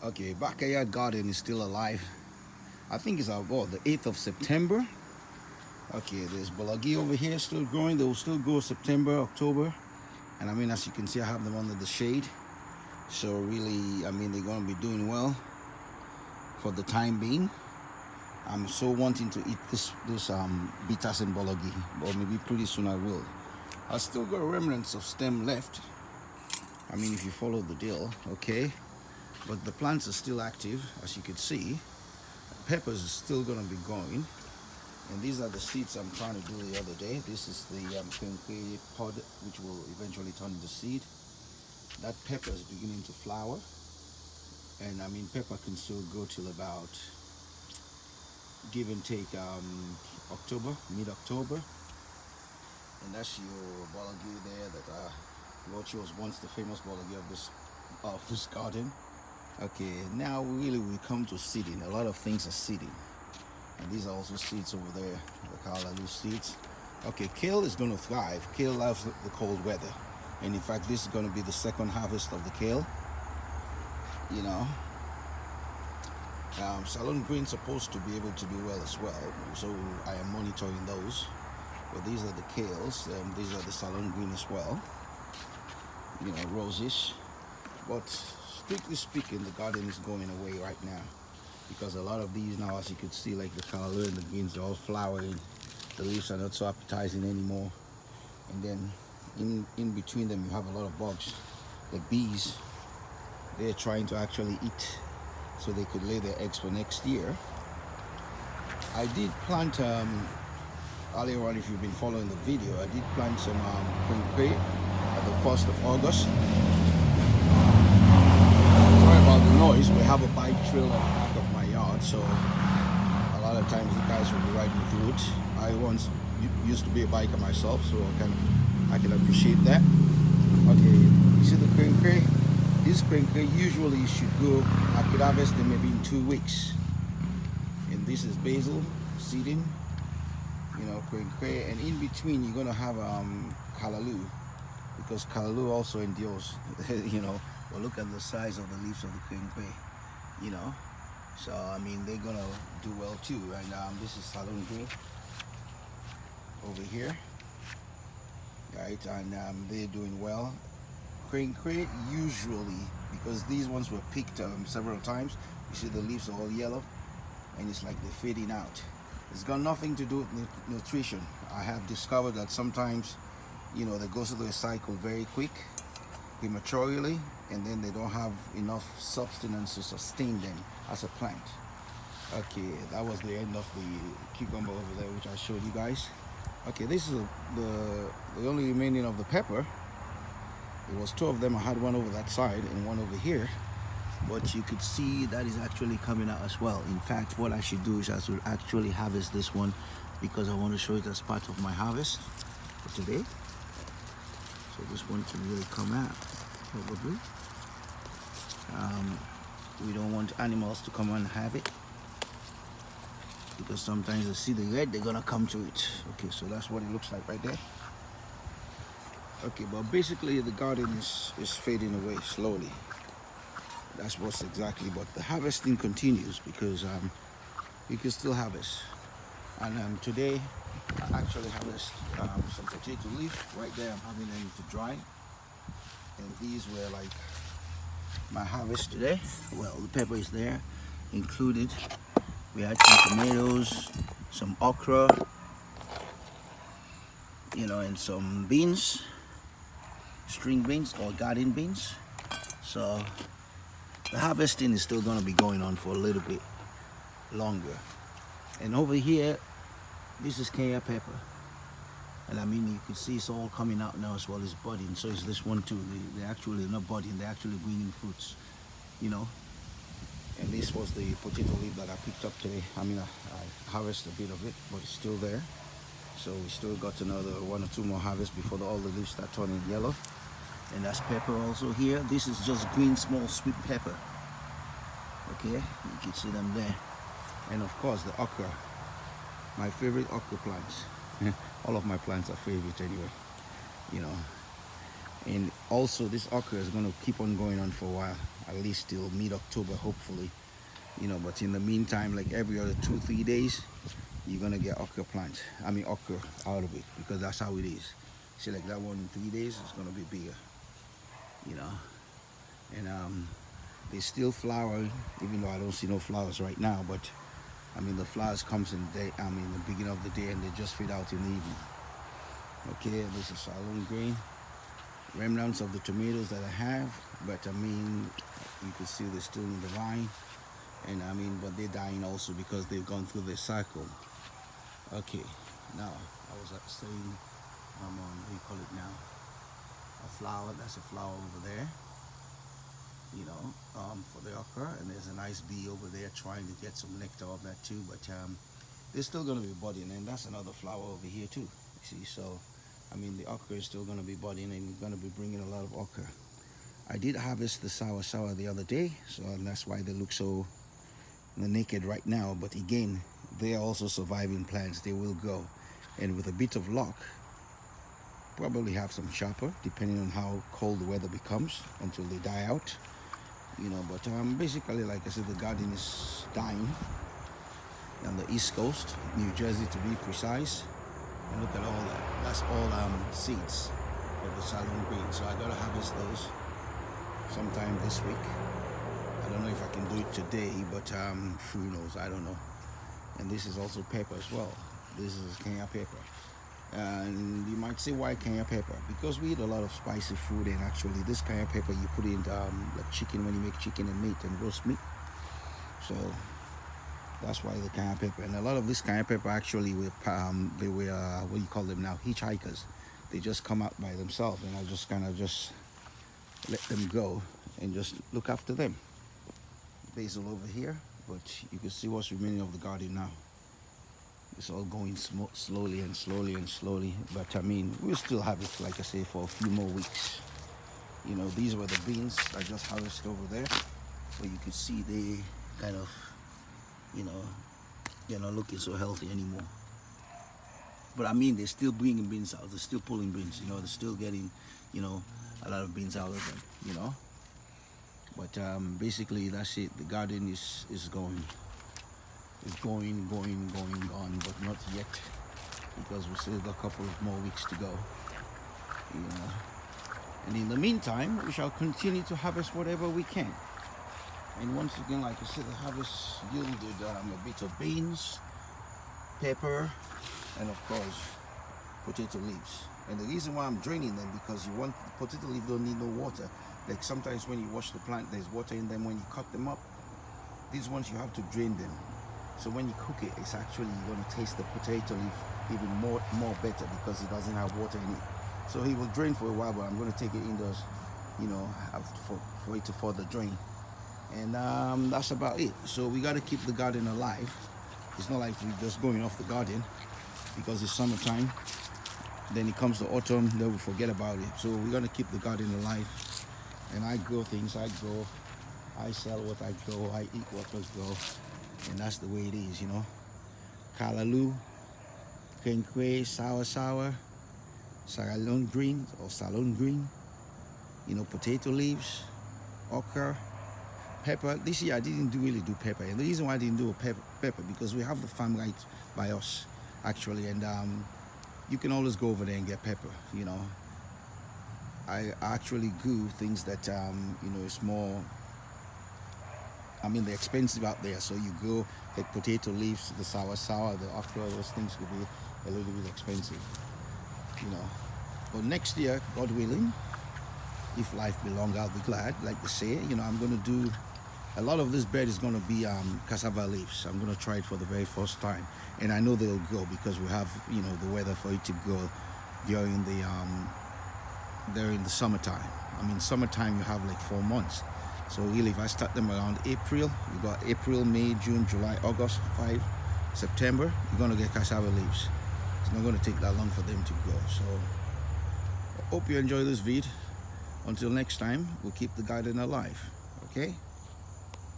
Okay, backyard garden is still alive. I think it's about the 8th of September. Okay, there's bolagi over here still growing. They will still grow September, October. And I mean, as you can see, I have them under the shade. So really, I mean, they're going to be doing well for the time being. I'm so wanting to eat this bitters and bolagi, but maybe pretty soon I will. I still got remnants of stem left. I mean, if you follow the deal, okay. But the plants are still active, as you can see. Peppers is still gonna be going. And these are the seeds I'm trying to do the other day. This is the quinqué pod, which will eventually turn into seed. That pepper is beginning to flower. And I mean, pepper can still grow till about, give and take, October, mid-October. And that's your bolagi there that which was once the famous bolagi of this garden. Okay, now really we come to seeding. A lot of things are seeding. And these are also seeds over there, the callaloo seeds. Okay, kale is going to thrive. Kale loves the cold weather. And in fact, this is going to be the second harvest of the kale. You know, Ceylon green supposed to be able to do well as well. So I am monitoring those. But these are the kales. These are the Ceylon green as well. You know, roses. But strictly speaking, the garden is going away right now because a lot of these now, as you can see, like the callaloo and the greens, are all flowering. The leaves are not so appetizing anymore. And then in between them, you have a lot of bugs, like bees. They're trying to actually eat so they could lay their eggs for next year. I did plant earlier on, if you've been following the video, I did plant some quinqué at the 1st of August. About the noise, we have a bike trail at the back of my yard, so a lot of times the guys will be riding through it. I once used to be a biker myself, so I can appreciate that. Okay, you see the quinqué? This quinqué usually should go, I could harvest them maybe in 2 weeks. And this is basil seeding, you know, quinqué, and in between you're gonna have callaloo, because callaloo also endures, you know. Well, look at the size of the leaves of the quinqué, you know. So I mean, they're gonna do well too. And this is Ceylon green over here, right? And they're doing well. Quinqué usually, because these ones were picked several times. You see the leaves are all yellow, and it's like they're fading out. It's got nothing to do with nutrition. I have discovered that sometimes, you know, they go through the cycle very quick, prematurely, and then they don't have enough substance to sustain them as a plant. Okay, that was the end of the cucumber over there, which I showed you guys. Okay, this is the only remaining of the pepper. There was 2 of them. I had one over that side and one over here, but you could see that is actually coming out as well. In fact, what I should do is I should actually harvest this one, because I want to show it as part of my harvest for today. So this one can really come out, probably. We don't want animals to come and have it, because sometimes they see the red, they're gonna come to it. Okay, so that's what it looks like right there. Okay, but basically the garden is fading away slowly. That's what's exactly, but the harvesting continues, because you can still harvest. And today I actually harvest some potato leaf right there. I'm having them to dry, and these were like my harvest today. Well, the pepper is there included. We had some tomatoes, some okra, you know, and some beans, string beans or garden beans. So the harvesting is still going to be going on for a little bit longer. And over here, this is Kenya pepper. And I mean, you can see it's all coming out now as well as budding. So is this one too. They're actually not budding, they're actually bringing fruits, you know. And this was the potato leaf that I picked up today. I mean, I harvested a bit of it, but it's still there. So we still got another 1 or 2 more harvests before all the leaves start turning yellow. And that's pepper also here. This is just green, small, sweet pepper. Okay, you can see them there. And of course, the okra. My favorite okra plants. All of my plants are favorite anyway, you know. And also this okra is going to keep on going on for a while, at least till mid-October hopefully, but in the meantime, like every other 2-3 days, you're going to get okra okra out of it, because that's how it is. See, like that one in 3 days it's going to be bigger, and they still flower, even though I don't see no flowers right now. But the flowers comes in the day, the beginning of the day, and they just fade out in the evening. Okay, this is Ceylon green, remnants of the tomatoes that I have, but you can see they're still in the vine, and but they're dying also because they've gone through their cycle. Okay, now I was saying, what do you call it now? A flower. That's a flower over there, for the okra, and there's a nice bee over there trying to get some nectar of that too. But they're still going to be budding, and that's another flower over here too. You see, so the okra is still going to be budding, and going to be bringing a lot of okra. I did harvest the sour the other day, so that's why they look so naked right now. But again, they are also surviving plants. They will grow, and with a bit of luck, probably have some sharper, depending on how cold the weather becomes, until they die out. But basically, like I said, the garden is dying on the East Coast, New Jersey to be precise. And look at all that. That's all seeds of the Ceylon green. So I gotta harvest those sometime this week. I don't know if I can do it today, but who knows? I don't know. And this is also pepper as well. This is Kenya pepper. And you might say, why Kenya pepper? Because we eat a lot of spicy food, and actually this Kenya pepper you put in like chicken, when you make chicken and meat and roast meat. So that's why the Kenya pepper. And a lot of this Kenya pepper actually they were what do you call them now, hitchhikers. They just come out by themselves, and I just kind of just let them go and just look after them. Basil over here, but you can see what's remaining of the garden now. It's all going slowly and slowly and slowly, but we'll still have it, like I say, for a few more weeks. These were the beans I just harvested over there, but you can see they kind of, they're not looking so healthy anymore. But they're still bringing beans out. They're still pulling beans. They're still getting, a lot of beans out of them. But basically that's it. The garden is going. It's going, but not yet, because we still got a couple of more weeks to go. And in the meantime, we shall continue to harvest whatever we can. And once again, like I said, the harvest yielded a bit of beans, pepper, and of course potato leaves. And the reason why I'm draining them, because potato leaf don't need no water. Like sometimes when you wash the plant, there's water in them when you cut them up. These ones you have to drain them. So when you cook it, it's actually going to taste the potato leaf even more better, because it doesn't have water in it. So he will drain for a while, but I'm going to take it indoors, for it to further drain. And that's about it. So we got to keep the garden alive. It's not like we're just going off the garden because it's summertime. Then it comes to autumn, then we forget about it. So we're going to keep the garden alive. And I grow things, I sell what I grow, I eat what I grow. And that's the way it is, Callaloo, Kenkwe, sour, Ceylon green or Ceylon green, potato leaves, okra, pepper. This year I didn't really do pepper, and the reason why I didn't do a pepper because we have the farm right by us, actually, and you can always go over there and get pepper. I actually grew things that it's more. They're expensive out there, so you grow like potato leaves, the sour, the okra, those things could be a little bit expensive, But next year, God willing, if life be long, I'll be glad. Like they say, I'm going to do a lot of this bed is going to be cassava leaves. I'm going to try it for the very first time, and I know they'll grow because we have the weather for it to grow during the summertime. Summertime you have like 4 months. So really, if I start them around April, you got April, May, June, July, August, 5, September, you're going to get cassava leaves. It's not going to take that long for them to grow. So I hope you enjoy this vid. Until next time, we'll keep the garden alive. Okay?